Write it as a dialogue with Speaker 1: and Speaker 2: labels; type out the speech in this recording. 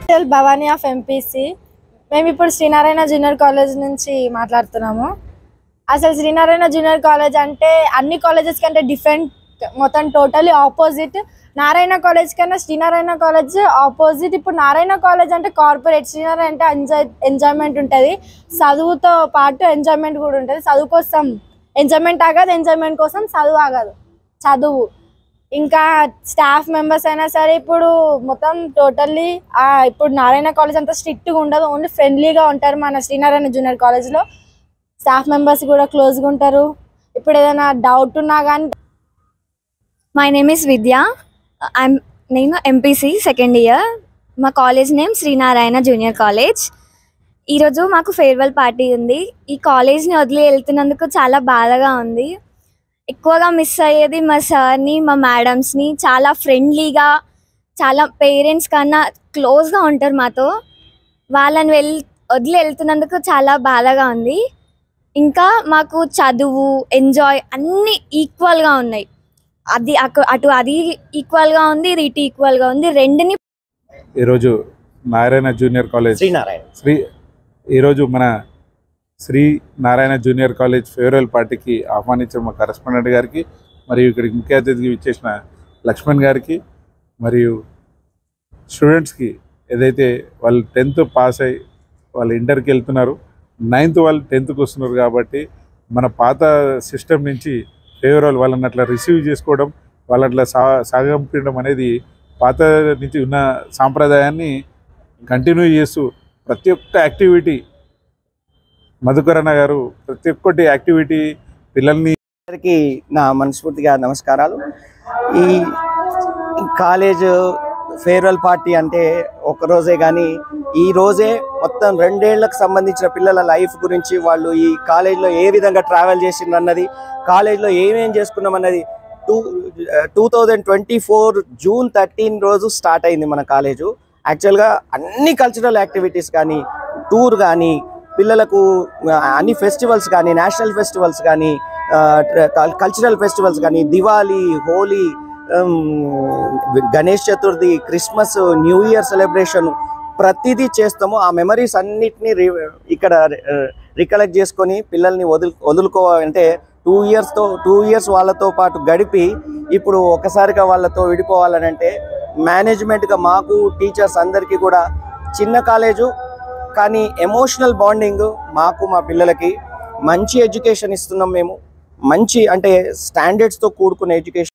Speaker 1: Bhavani of MPC. మేము ఇప్పుడు Sri Narayana junior college నుంచి మాట్లాడుతున్నాము. అసలు శ్రీనారాయణ జూనియర్ కాలేజ్ అంటే అన్ని కాలేజెస్ కంటే డిఫరెంట్, మొత్తం టోటలీ ఆపోజిట్. నారాయణ కాలేజ్ కన్నా శ్రీనారాయణ కాలేజ్ ఆపోజిట్. ఇప్పుడు నారాయణ కాలేజ్ అంటే కార్పొరేట్, శ్రీనారాయణ అంటే ఎంజాయ్మెంట్ ఉంటుంది, చదువుతో పాటు ఎంజాయ్మెంట్ కూడా ఉంటుంది. చదువు కోసం ఎంజాయ్మెంట్ ఆగదు, ఎంజాయ్మెంట్ కోసం చదువు ఆగదు. చదువు ఇంకా స్టాఫ్ మెంబర్స్ అయినా సరే ఇప్పుడు మొత్తం టోటల్లీ ఇప్పుడు నారాయణ కాలేజ్ అంతా స్ట్రిక్ట్గా ఉండదు, ఓన్లీ ఫ్రెండ్లీగా ఉంటారు. మన శ్రీనారాయణ జూనియర్ కాలేజ్లో స్టాఫ్ మెంబర్స్ కూడా క్లోజ్గా ఉంటారు. ఇప్పుడు ఏదైనా డౌట్ ఉన్నా కానీ.
Speaker 2: మై నేమ్ ఇస్ విద్య. నేను ఎంపీసీ సెకండ్ ఇయర్. మా college name Sri Narayana junior college. ఈరోజు మాకు ఫేర్వెల్ పార్టీ ఉంది. ఈ కాలేజ్ని వదిలి వెళ్తున్నందుకు చాలా బాధగా ఉంది. ఎక్కువగా మిస్ అయ్యేది మా సార్ని, మా మేడమ్స్ని. చాలా ఫ్రెండ్లీగా, చాలా పేరెంట్స్ కన్నా క్లోజ్గా ఉంటారు మాతో. వాళ్ళని వదిలి వెళ్తున్నందుకు చాలా బాధగా ఉంది. ఇంకా మాకు చదువు, ఎంజాయ్ అన్నీ ఈక్వల్గా ఉన్నాయి. అది ఈక్వల్గా ఉంది, ఇది ఇటు ఈక్వల్గా ఉంది. రెండుని
Speaker 3: ఈరోజు నారాయణ జూనియర్ కాలేజ్ ఈరోజు మన Sri Narayana junior college farewell పార్టీకి ఆహ్వానించిన మా కరెస్పాండెంట్ గారికి, మరియు ఇక్కడికి ముఖ్య అతిథికి ఇచ్చేసిన లక్ష్మణ్ గారికి, మరియు స్టూడెంట్స్కి ఏదైతే వాళ్ళు 10th పాస్ అయ్యి వాళ్ళు ఇంటర్కి వెళ్తున్నారు, 9th వాళ్ళు 10thకి వస్తున్నారు. కాబట్టి మన పాత సిస్టమ్ నుంచి ఫేర్వెల్ వాళ్ళని అట్లా రిసీవ్ చేసుకోవడం, వాళ్ళు అట్లా సాగంపడం అనేది పాత నుంచి ఉన్న సాంప్రదాయాన్ని కంటిన్యూ చేస్తూ ప్రతి ఒక్క యాక్టివిటీ మధుకరణ గారు ప్రతి ఒక్కటి యాక్టివిటీ పిల్లల్ని.
Speaker 4: నా మనస్ఫూర్తిగా నమస్కారాలు. ఈ కాలేజ్ ఫేర్వెల్ పార్టీ అంటే ఒక్కరోజే కానీ ఈ రోజే మొత్తం 2 ఏళ్లకు సంబంధించిన పిల్లల లైఫ్ గురించి, వాళ్ళు ఈ కాలేజ్లో ఏ విధంగా ట్రావెల్ చేసిండ్రు అన్నది, కాలేజ్లో ఏమేం చేసుకున్నాం అన్నది 2024 జూన్ 13 రోజు స్టార్ట్ అయింది మన కాలేజు. యాక్చువల్గా అన్ని కల్చరల్ యాక్టివిటీస్ కానీ, టూర్ కానీ, పిల్లలకు అన్ని ఫెస్టివల్స్ కానీ, నేషనల్ ఫెస్టివల్స్ కానీ, కల్చరల్ ఫెస్టివల్స్ కానీ, Diwali, Holi, Ganesh Chaturthi, Christmas, new year celebration ప్రతిదీ చేస్తాము. ఆ మెమరీస్ అన్నిటినీ ఇక్కడ రికలెక్ట్ చేసుకొని పిల్లల్ని వదులుకోవాలంటే 2 ఇయర్స్ వాళ్ళతో పాటు గడిపి ఇప్పుడు ఒక్కసారిగా వాళ్ళతో విడిపోవాలని అంటే మేనేజ్మెంట్గా మాకు టీచర్స్ అందరికీ కూడా చిన్న కాలేజు కానీ ఎమోషనల్ బాండింగ్, మాకు మా పిల్లలకి మంచి ఎడ్యుకేషన్ ఇస్తున్నాం. మేము మంచి అంటే స్టాండర్డ్స్తో కూడుకున్న ఎడ్యుకేషన్